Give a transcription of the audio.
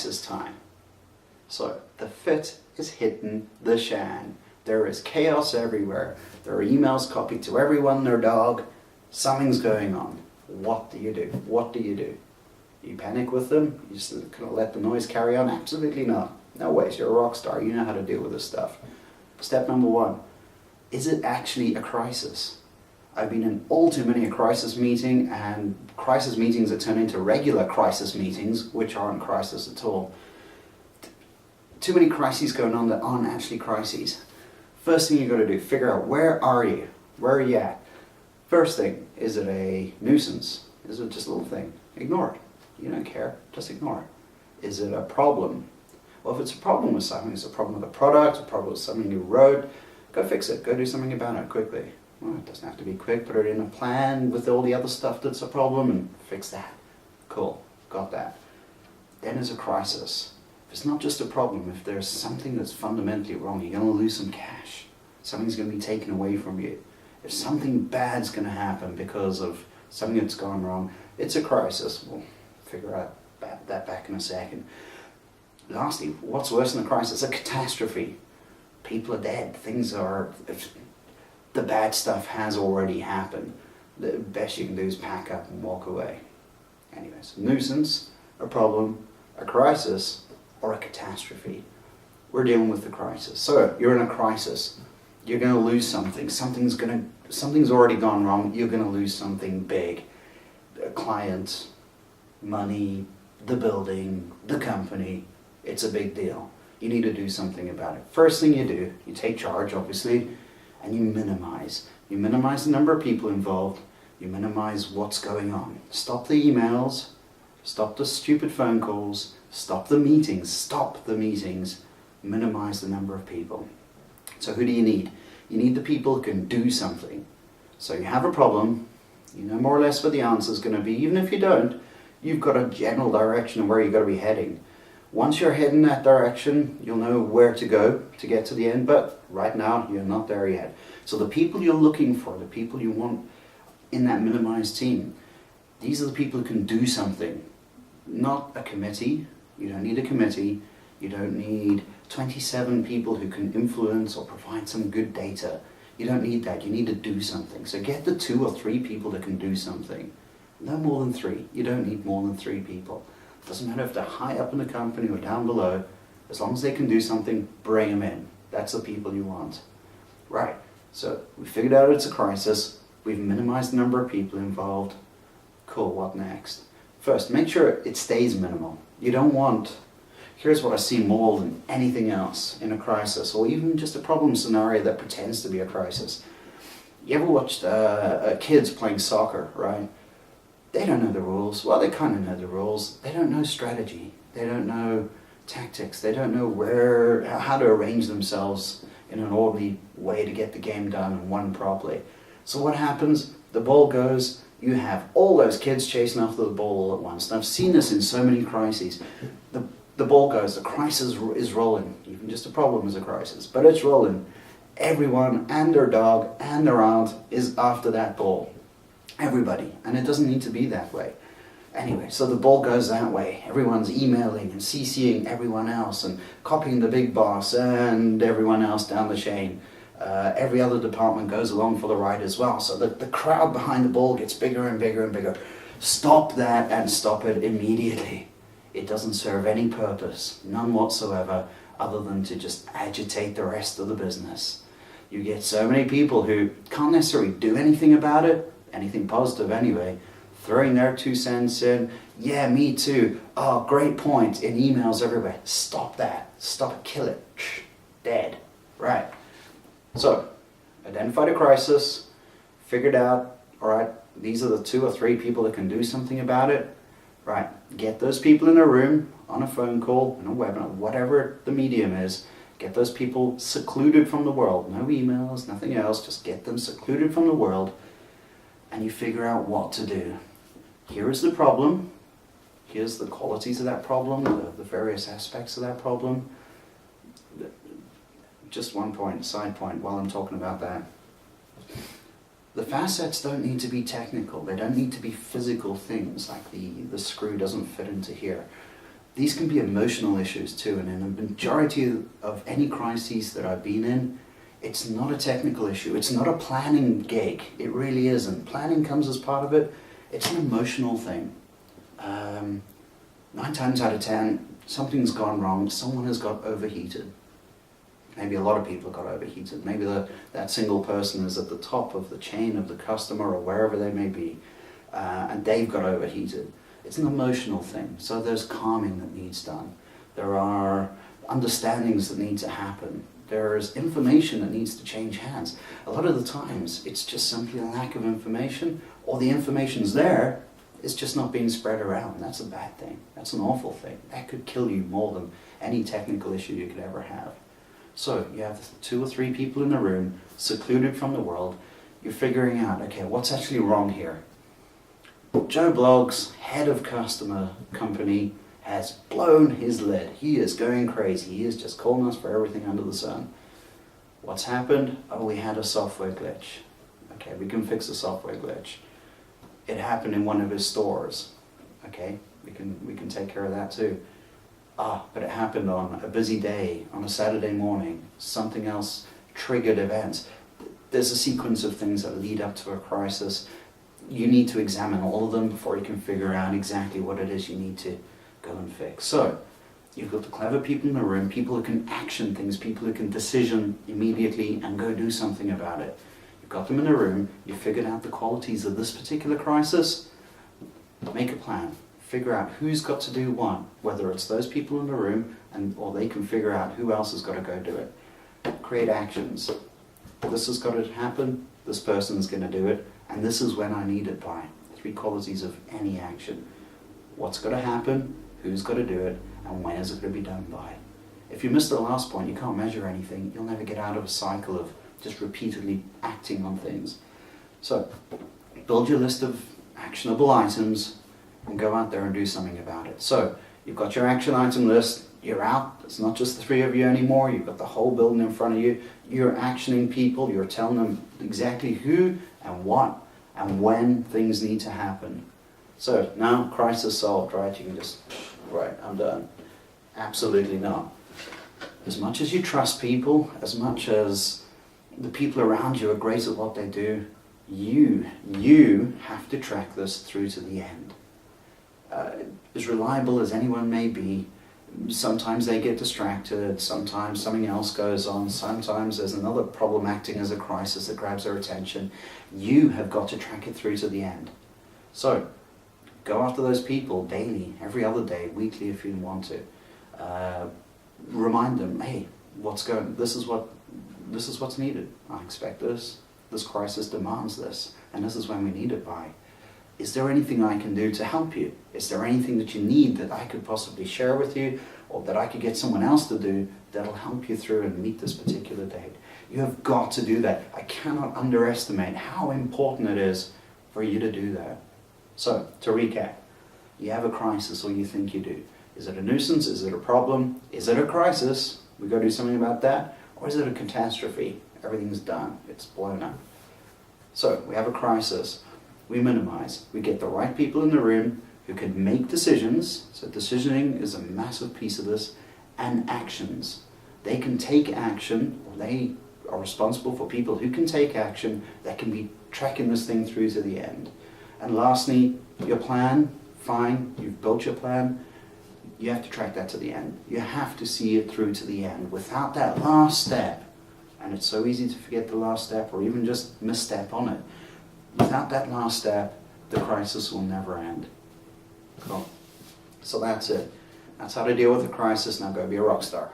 crisis time. So the fit is hitting the shan. There is chaos everywhere. There are emails copied to everyone and their dog. Something's going on. What do you do? What do you do? You panic with them? You just kind of let the noise carry on? Absolutely not. No ways. You're a rock star. You know how to deal with this stuff. Step number one. Is it actually a crisis? I've been in all too many a crisis meeting, and crisis meetings that turn into regular crisis meetings, which aren't crisis at all. Too many crises going on that aren't actually crises. First thing you've got to do, figure out where are you? Where are you at? First thing, is it a nuisance? Is it just a little thing? Ignore it. You don't care, just ignore it. Is it a problem? Well, if it's a problem with something, it's a problem with a product, a problem with something you wrote, go fix it, go do something about it quickly. Well, it doesn't have to be quick, put it in a plan with all the other stuff that's a problem and fix that. Cool, got that. Then there's a crisis. If it's not just a problem, if there's something that's fundamentally wrong, you're going to lose some cash. Something's going to be taken away from you. If something bad's going to happen because of something that's gone wrong, it's a crisis. We'll figure out that back in a second. Lastly, what's worse than a crisis? A catastrophe. People are dead. The bad stuff has already happened. The best you can do is pack up and walk away. Anyways, nuisance, a problem, a crisis, or a catastrophe. We're dealing with the crisis. So you're in a crisis. You're going to lose something. Something's already gone wrong. You're going to lose something big. A client, money, the building, the company. It's a big deal. You need to do something about it. First thing you do, you take charge, obviously, and you minimize. You minimize the number of people involved. You minimize what's going on. Stop the emails. Stop the stupid phone calls. Stop the meetings. Stop the meetings. Minimize the number of people. So who do you need? You need the people who can do something. So you have a problem. You know more or less what the answer is going to be. Even if you don't, you've got a general direction of where you've got to be heading. Once you're heading that direction, you'll know where to go to get to the end, but right now you're not there yet. So the people you're looking for, the people you want in that minimized team, these are the people who can do something. Not a committee. You don't need a committee. You don't need 27 people who can influence or provide some good data. You don't need that. You need to do something. So get the 2 or 3 people that can do something. No more than 3. You don't need more than 3 people. Doesn't matter if they're high up in the company or down below. As long as they can do something, bring them in. That's the people you want. Right, so we figured out it's a crisis. We've minimized the number of people involved. Cool, what next? First, make sure it stays minimal. You don't want, here's what I see more than anything else in a crisis, or even just a problem scenario that pretends to be a crisis. You ever watched kids playing soccer, right? They don't know the rules. Well, they kind of know the rules. They don't know strategy. They don't know tactics. They don't know how to arrange themselves in an orderly way to get the game done and won properly. So what happens? The ball goes. You have all those kids chasing after the ball all at once. And I've seen this in so many crises. The ball goes. The crisis is rolling. Even just a problem is a crisis. But it's rolling. Everyone and their dog and their aunt is after that ball. Everybody, and it doesn't need to be that way. Anyway, so the ball goes that way. Everyone's emailing and CCing everyone else and copying the big boss and everyone else down the chain. Every other department goes along for the ride as well. So the crowd behind the ball gets bigger and bigger and bigger. Stop that and stop it immediately. It doesn't serve any purpose, none whatsoever, other than to just agitate the rest of the business. You get so many people who can't necessarily do anything about it, anything positive anyway, throwing their 2 cents in, yeah, me too, oh, great point, in emails everywhere. Stop that. Stop it. Kill it. Dead. Right. So, identify the crisis, figured out, all right, these are the 2 or 3 people that can do something about it. Right. Get those people in a room, on a phone call, in a webinar, whatever the medium is. Get those people secluded from the world. No emails, nothing else. Just get them secluded from the world. And you figure out what to do. Here is the problem. Here's the qualities of that problem, the various aspects of that problem. Just one point, side point, while I'm talking about that. The facets don't need to be technical. They don't need to be physical things, like the screw doesn't fit into here. these can be emotional issues too, and in the majority of any crises that I've been in, it's not a technical issue. It's not a planning gig. It really isn't. Planning comes as part of it. It's an emotional thing. 9 times out of 10, something's gone wrong. Someone has got overheated. Maybe a lot of people got overheated. Maybe that single person is at the top of the chain of the customer or wherever they may be, and they've got overheated. It's an emotional thing. So there's calming that needs done. There are understandings that need to happen. There's information that needs to change hands. A lot of the times, it's just simply a lack of information, or the information's there, it's just not being spread around. That's a bad thing. That's an awful thing. That could kill you more than any technical issue you could ever have. So you have 2 or 3 people in the room, secluded from the world. You're figuring out, okay, what's actually wrong here? Joe Bloggs, head of customer company, has blown his lid. He is going crazy. He is just calling us for everything under the sun. What's happened? Oh, we had a software glitch. Okay, we can fix a software glitch. It happened in one of his stores. Okay, we can take care of that too. But it happened on a busy day, on a Saturday morning. Something else triggered events. There's a sequence of things that lead up to a crisis. You need to examine all of them before you can figure out exactly what it is you need to go and fix. So, you've got the clever people in the room, people who can action things, people who can decision immediately and go do something about it. You've got them in a room, you've figured out the qualities of this particular crisis, make a plan. Figure out who's got to do what, whether it's those people in the room, or they can figure out who else has got to go do it. Create actions. This has got to happen, this person's going to do it, and this is when I need it by. 3 qualities of any action. What's got to happen, who's got to do it, and when is it going to be done by. If you miss the last point, you can't measure anything. You'll never get out of a cycle of just repeatedly acting on things. So, build your list of actionable items and go out there and do something about it. So, you've got your action item list, you're out, it's not just the 3 of you anymore, you've got the whole building in front of you, you're actioning people, you're telling them exactly who and what and when things need to happen. So, now crisis solved, right? You can just, right, I'm done. Absolutely not. As much as you trust people, as much as the people around you are great at what they do, you have to track this through to the end. As reliable as anyone may be, sometimes they get distracted, sometimes something else goes on, sometimes there's another problem acting as a crisis that grabs their attention. You have got to track it through to the end. So, go after those people daily, every other day, weekly if you want to. Remind them, hey, this is what's needed. I expect this crisis demands this, and this is when we need it by. Is there anything I can do to help you? Is there anything that you need that I could possibly share with you, or that I could get someone else to do that'll help you through and meet this particular date? You have got to do that. I cannot underestimate how important it is for you to do that. So, to recap, you have a crisis, or you think you do. Is it a nuisance? Is it a problem? Is it a crisis? We got to do something about that? Or is it a catastrophe? Everything's done. It's blown up. So, we have a crisis. We minimize. We get the right people in the room who can make decisions. So decisioning is a massive piece of this. And actions. They can take action, or they are responsible for people who can take action that can be tracking this thing through to the end. And lastly, your plan, fine, you've built your plan. You have to track that to the end. You have to see it through to the end. Without that last step, and it's so easy to forget the last step or even just misstep on it. Without that last step, the crisis will never end. Cool. So that's it. That's how to deal with a crisis. Now go be a rock star.